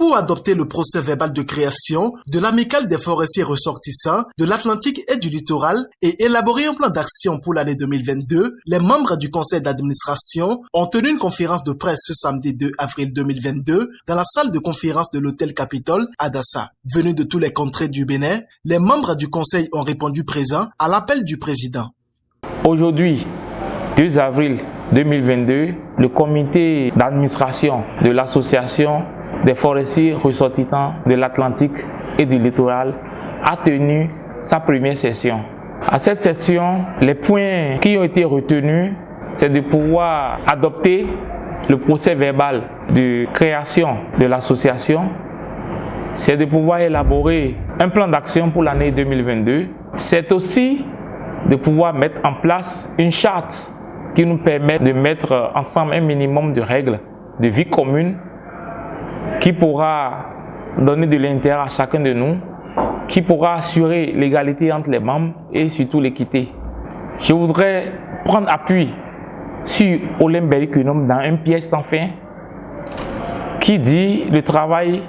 pour adopter le procès verbal de création de l'amicale des forestiers ressortissants de l'Atlantique et du littoral et élaborer un plan d'action pour l'année 2022, les membres du conseil d'administration ont tenu une conférence de presse ce samedi 2 avril 2022 dans la salle de conférence de l'hôtel Capitole à Dassa. Venus de tous les contrées du Bénin, les membres du conseil ont répondu présents à l'appel du président. Aujourd'hui, 2 avril 2022, le comité d'administration de l'association des forestiers ressortissants de l'Atlantique et du littoral a tenu sa première session. À cette session, les points qui ont été retenus, c'est de pouvoir adopter le procès verbal de création de l'association, c'est de pouvoir élaborer un plan d'action pour l'année 2022, c'est aussi de pouvoir mettre en place une charte qui nous permet de mettre ensemble un minimum de règles de vie commune qui pourra donner de l'intérêt à chacun de nous, qui pourra assurer l'égalité entre les membres et surtout l'équité. Je voudrais prendre appui sur Olympe Berikunum dans un piège sans fin qui dit le travail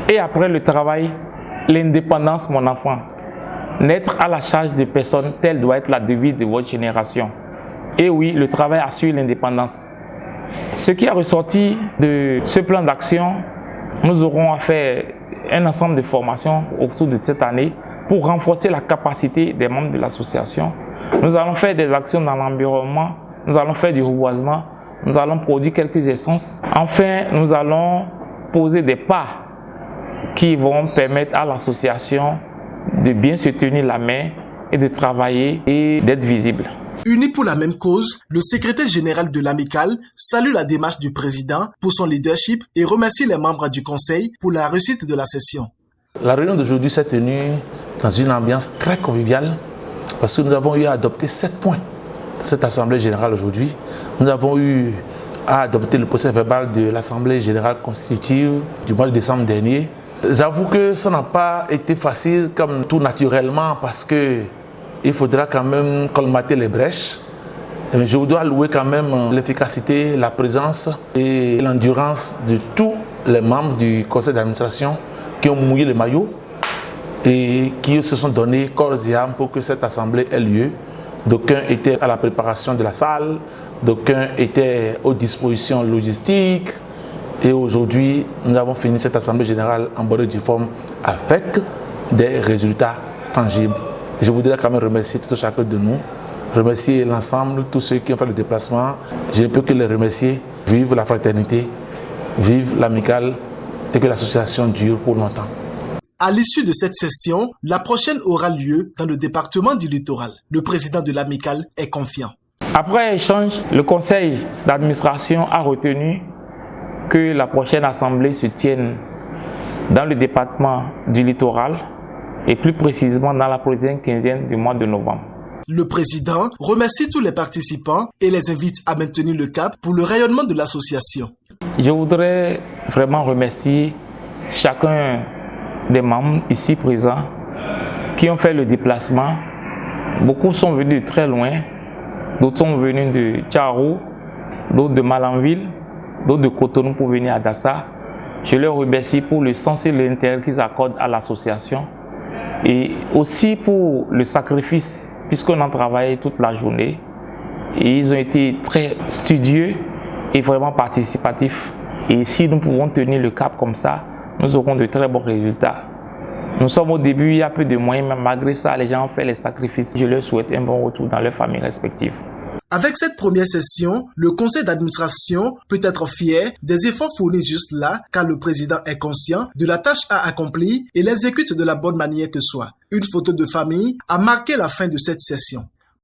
et après le travail, l'indépendance, mon enfant. Naître à la charge de personnes, telle doit être la devise de votre génération. Et oui, le travail assure l'indépendance. Ce qui a ressorti de ce plan d'action, nous aurons à faire un ensemble de formations autour de cette année pour renforcer la capacité des membres de l'association. Nous allons faire des actions dans l'environnement, nous allons faire du reboisement, nous allons produire quelques essences. Enfin, nous allons poser des pas qui vont permettre à l'association de bien se tenir la main et de travailler et d'être visible. Unis pour la même cause, le secrétaire général de l'amicale salue la démarche du président pour son leadership et remercie les membres du conseil pour la réussite de la session. La réunion d'aujourd'hui s'est tenue dans une ambiance très conviviale parce que nous avons eu à adopter 7 points dans cette assemblée générale aujourd'hui. Nous avons eu à adopter le procès verbal de l'assemblée générale constitutive du mois de décembre dernier. J'avoue que ça n'a pas été facile comme tout naturellement parce que il faudra quand même colmater les brèches. Mais je dois louer quand même l'efficacité, la présence et l'endurance de tous les membres du conseil d'administration qui ont mouillé le maillot et qui se sont donnés corps et âme pour que cette assemblée ait lieu. D'aucuns étaient à la préparation de la salle, d'aucuns étaient aux dispositions logistiques. Et aujourd'hui, nous avons fini cette assemblée générale en bonne et due forme avec des résultats tangibles. Je voudrais quand même remercier tout chacun de nous, remercier l'ensemble, tous ceux qui ont fait le déplacement. Je ne peux que les remercier. Vive la fraternité, vive l'amicale et que l'association dure pour longtemps. À l'issue de cette session, la prochaine aura lieu dans le département du littoral. Le président de l'amicale est confiant. Après échange, le conseil d'administration a retenu que la prochaine assemblée se tienne dans le département du littoral et plus précisément dans la prochaine quinzaine du mois de novembre. Le président remercie tous les participants et les invite à maintenir le cap pour le rayonnement de l'association. Je voudrais vraiment remercier chacun des membres ici présents qui ont fait le déplacement. Beaucoup sont venus de très loin, d'autres sont venus de Tcharo, d'autres de Malanville, d'autres de Cotonou pour venir à Dassa. Je leur remercie pour le sens et l'intérêt qu'ils accordent à l'association et aussi pour le sacrifice puisqu'on a travaillé toute la journée et ils ont été très studieux et vraiment participatifs. Et si nous pouvons tenir le cap comme ça, nous aurons de très bons résultats. Nous sommes au début, il y a peu de moyens, mais malgré ça, les gens ont fait les sacrifices. Je leur souhaite un bon retour dans leurs familles respectives. Avec cette première session, le conseil d'administration peut être fier des efforts fournis juste là, car le président est conscient de la tâche à accomplir et l'exécute de la bonne manière que soit. Une photo de famille a marqué la fin de cette session.